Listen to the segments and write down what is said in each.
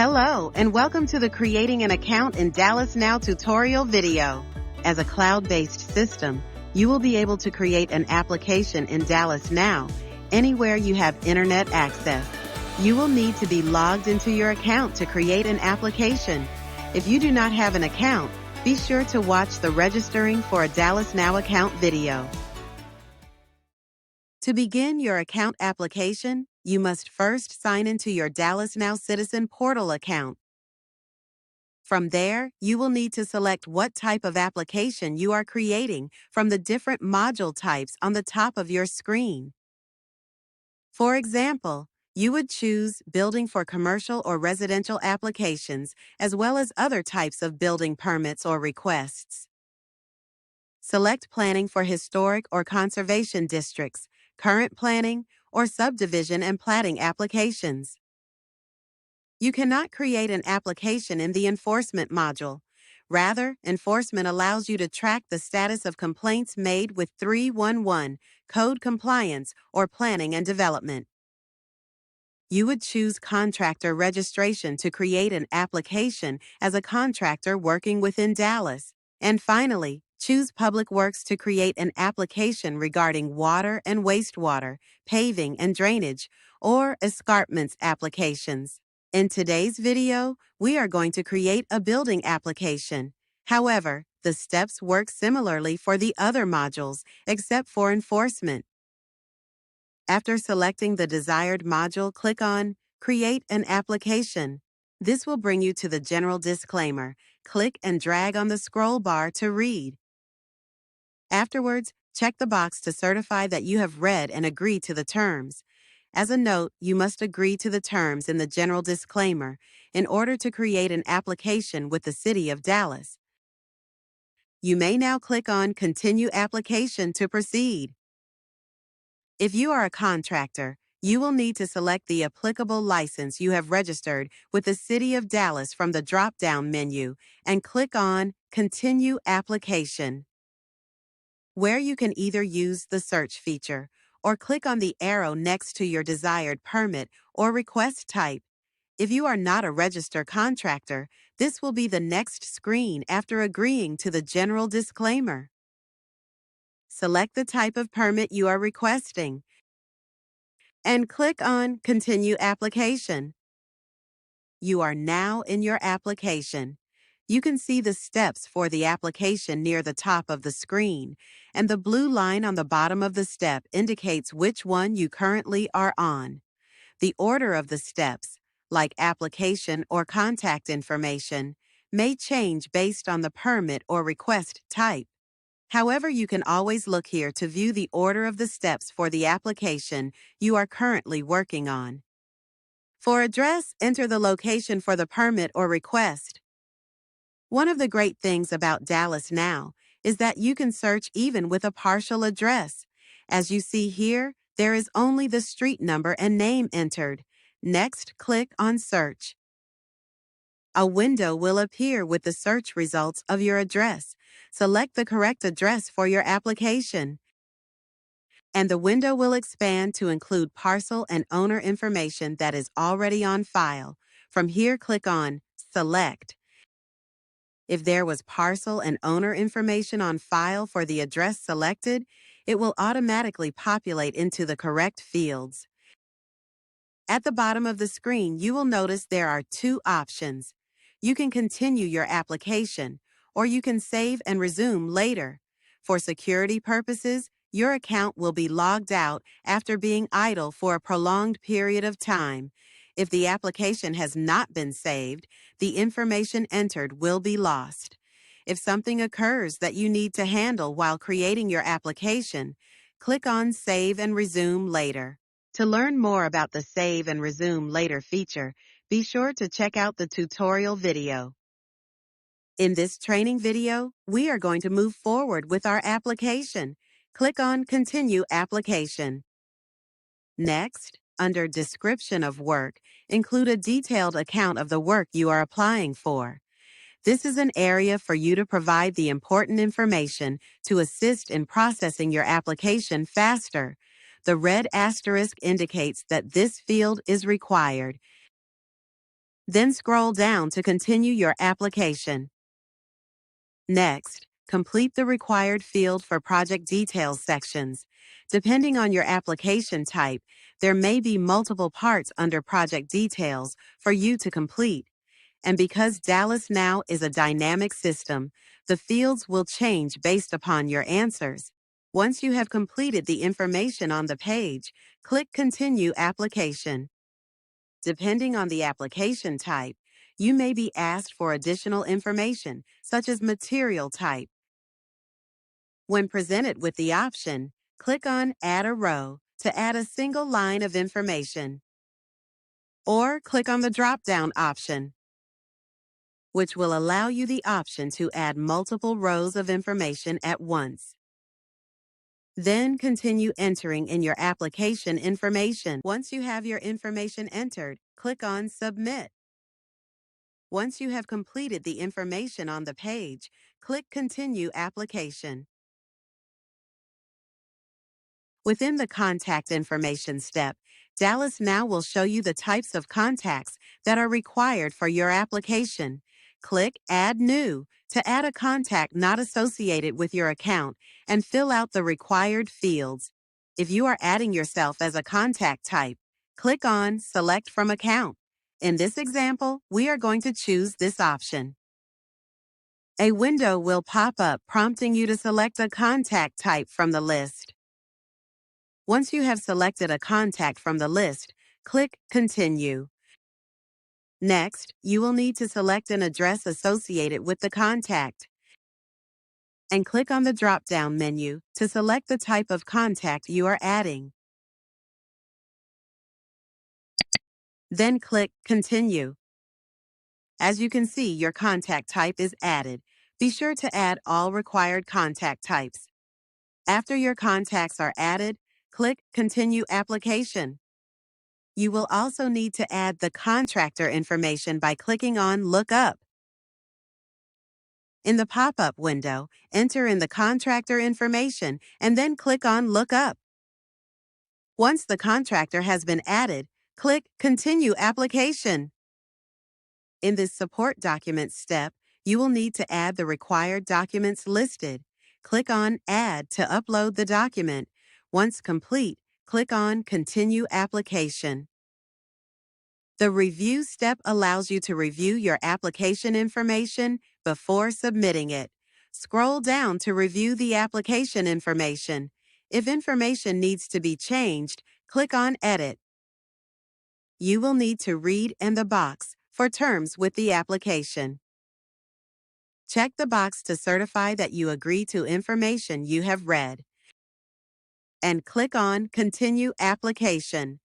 Hello, and welcome to the Creating an Account in DallasNow tutorial video. As a cloud-based system, you will be able to create an application in DallasNow anywhere you have internet access. You will need to be logged into your account to create an application. If you do not have an account, be sure to watch the Registering for a DallasNow Account video. To begin your account application, you must first sign into your DallasNow Citizen Portal account. From there, you will need to select what type of application you are creating from the different module types on the top of your screen. For example, you would choose Building for Commercial or Residential Applications, as well as other types of building permits or requests. Select Planning for Historic or Conservation Districts, Current Planning, or Subdivision and Platting applications. You cannot create an application in the Enforcement module. Rather, Enforcement allows you to track the status of complaints made with 311, Code Compliance, or Planning and Development. You would choose Contractor Registration to create an application as a contractor working within Dallas. And finally, choose Public Works to create an application regarding water and wastewater, paving and drainage, or escarpments applications. In today's video, we are going to create a building application. However, the steps work similarly for the other modules, except for Enforcement. After selecting the desired module, click on Create an Application. This will bring you to the general disclaimer. Click and drag on the scroll bar to read. Afterwards, check the box to certify that you have read and agreed to the terms. As a note, you must agree to the terms in the general disclaimer in order to create an application with the City of Dallas. You may now click on Continue Application to proceed. If you are a contractor, you will need to select the applicable license you have registered with the City of Dallas from the drop-down menu and click on Continue Application, where you can either use the search feature or click on the arrow next to your desired permit or request type. If you are not a registered contractor, this will be the next screen after agreeing to the general disclaimer. Select the type of permit you are requesting and click on Continue Application. You are now in your application. You can see the steps for the application near the top of the screen, and the blue line on the bottom of the step indicates which one you currently are on. The order of the steps, like application or contact information, may change based on the permit or request type. However, you can always look here to view the order of the steps for the application you are currently working on. For address, enter the location for the permit or request. One of the great things about DallasNow is that you can search even with a partial address. As you see here, there is only the street number and name entered. Next, click on Search. A window will appear with the search results of your address. Select the correct address for your application, and the window will expand to include parcel and owner information that is already on file. From here, click on Select. If there was parcel and owner information on file for the address selected, it will automatically populate into the correct fields. At the bottom of the screen, you will notice there are two options. You can continue your application, or you can save and resume later. For security purposes, your account will be logged out after being idle for a prolonged period of time. If the application has not been saved, the information entered will be lost. If something occurs that you need to handle while creating your application, click on Save and Resume Later. To learn more about the Save and Resume Later feature, be sure to check out the tutorial video. In this training video, we are going to move forward with our application. Click on Continue Application. Next, under Description of Work, include a detailed account of the work you are applying for. This is an area for you to provide the important information to assist in processing your application faster. The red asterisk indicates that this field is required. Then scroll down to continue your application. Next, complete the required field for project details sections. Depending on your application type, there may be multiple parts under project details for you to complete. And because DallasNow is a dynamic system, the fields will change based upon your answers. Once you have completed the information on the page, click Continue Application. Depending on the application type, you may be asked for additional information, such as material type. When presented with the option, click on Add a Row to add a single line of information. Or click on the drop-down option, which will allow you the option to add multiple rows of information at once. Then continue entering in your application information. Once you have your information entered, click on Submit. Once you have completed the information on the page, click Continue Application. Within the Contact Information step, DallasNow will show you the types of contacts that are required for your application. Click Add New to add a contact not associated with your account and fill out the required fields. If you are adding yourself as a contact type, click on Select from Account. In this example, we are going to choose this option. A window will pop up prompting you to select a contact type from the list. Once you have selected a contact from the list, click Continue. Next, you will need to select an address associated with the contact and click on the drop-down menu to select the type of contact you are adding. Then click Continue. As you can see, your contact type is added. Be sure to add all required contact types. After your contacts are added, click Continue Application. You will also need to add the contractor information by clicking on Look Up. In the pop-up window, enter in the contractor information and then click on Look Up. Once the contractor has been added, click Continue Application. In this Support Documents step, you will need to add the required documents listed. Click on Add to upload the document. Once complete, click on Continue Application. The Review step allows you to review your application information before submitting it. Scroll down to review the application information. If information needs to be changed, click on Edit. You will need to read in the box for terms with the application. Check the box to certify that you agree to information you have read. And click on Continue Application.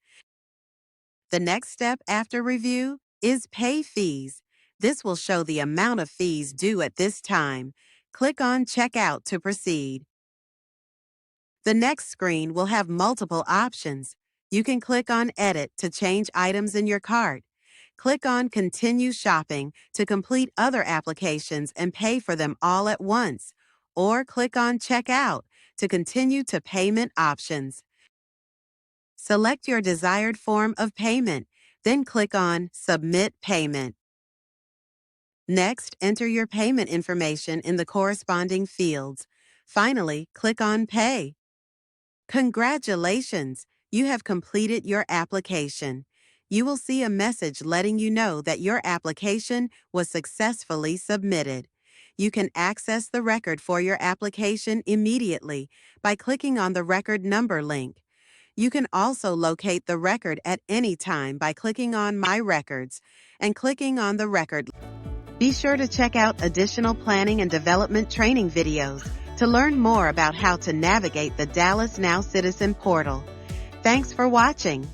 The next step after review is Pay Fees. This will show the amount of fees due at this time. Click on Check Out to proceed. The next screen will have multiple options. You can click on Edit to change items in your cart. Click on Continue Shopping to complete other applications and pay for them all at once. Or click on Check Out to continue to payment options. Select your desired form of payment, then click on Submit Payment. Next, enter your payment information in the corresponding fields. Finally, click on Pay. Congratulations! You have completed your application. You will see a message letting you know that your application was successfully submitted. You can access the record for your application immediately by clicking on the record number link. You can also locate the record at any time by clicking on My Records and clicking on the record. Be sure to check out additional planning and development training videos to learn more about how to navigate the DallasNow Citizen Portal. Thanks for watching.